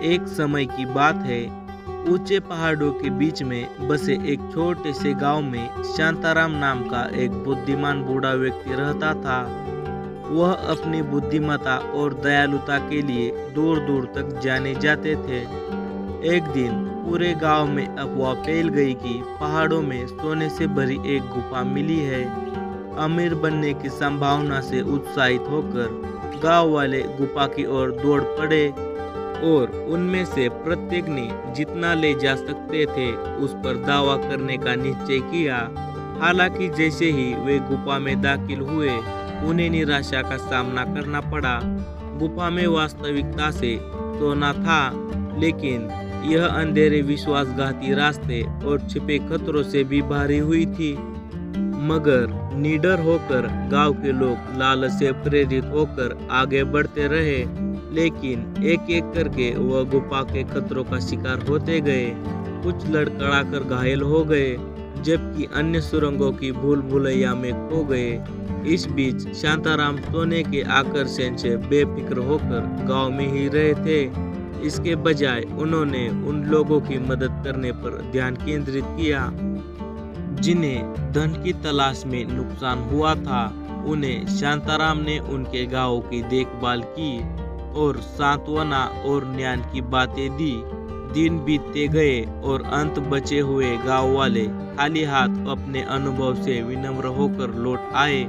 एक समय की बात है। ऊंचे पहाड़ों के बीच में बसे एक छोटे से गांव में शांताराम नाम का एक बुद्धिमान बूढ़ा व्यक्ति रहता था। वह अपनी बुद्धिमत्ता और दयालुता के लिए दूर दूर तक जाने जाते थे। एक दिन पूरे गांव में अफवाह फैल गई कि पहाड़ों में सोने से भरी एक गुफा मिली है। अमीर बनने की संभावना से उत्साहित होकर गांव वाले गुफा की ओर दौड़ पड़े और उनमें से प्रत्येक ने जितना ले जा सकते थे उस पर दावा करने का निश्चय किया। हालांकि जैसे ही वे गुफा में दाखिल हुए, उन्हें निराशा का सामना करना पड़ा। गुफा में वास्तविकता से सोना था, लेकिन यह अंधेरे विश्वासघाती रास्ते और छिपे खतरों से भी भरी हुई थी। मगर निडर होकर गांव के लोग लालच से प्रेरित होकर आगे बढ़ते रहे, लेकिन एक एक करके वह गुफा के खतरों का शिकार होते गए। कुछ लड़खड़ा कर घायल हो गए, जबकि अन्य सुरंगों की भूल भुलैया में खो गए। इस बीच शांताराम सोने के आकर्षण से बेफिक्र होकर गांव में ही रहे थे। इसके बजाय उन्होंने उन लोगों की मदद करने पर ध्यान केंद्रित किया जिन्हें धन की तलाश में नुकसान हुआ था। उन्हें शांताराम ने उनके गांव की देखभाल की और सांत्वना और ज्ञान की बातें दी। दिन बीतते गए और अंत बचे हुए गांव वाले खाली हाथ अपने अनुभव से विनम्र होकर लौट आए।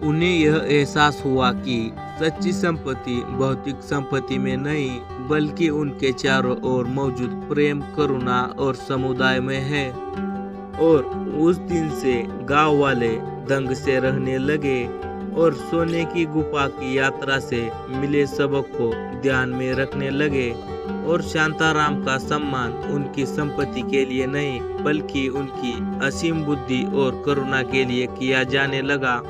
उन्हें यह एहसास हुआ कि सच्ची संपत्ति भौतिक संपत्ति में नहीं, बल्कि उनके चारों ओर मौजूद प्रेम, करुणा और समुदाय में है। और उस दिन से गांव वाले दंग से रहने लगे और सोने की गुफा की यात्रा से मिले सबक को ध्यान में रखने लगे। और शांताराम का सम्मान उनकी संपत्ति के लिए नहीं, बल्कि उनकी असीम बुद्धि और करुणा के लिए किया जाने लगा।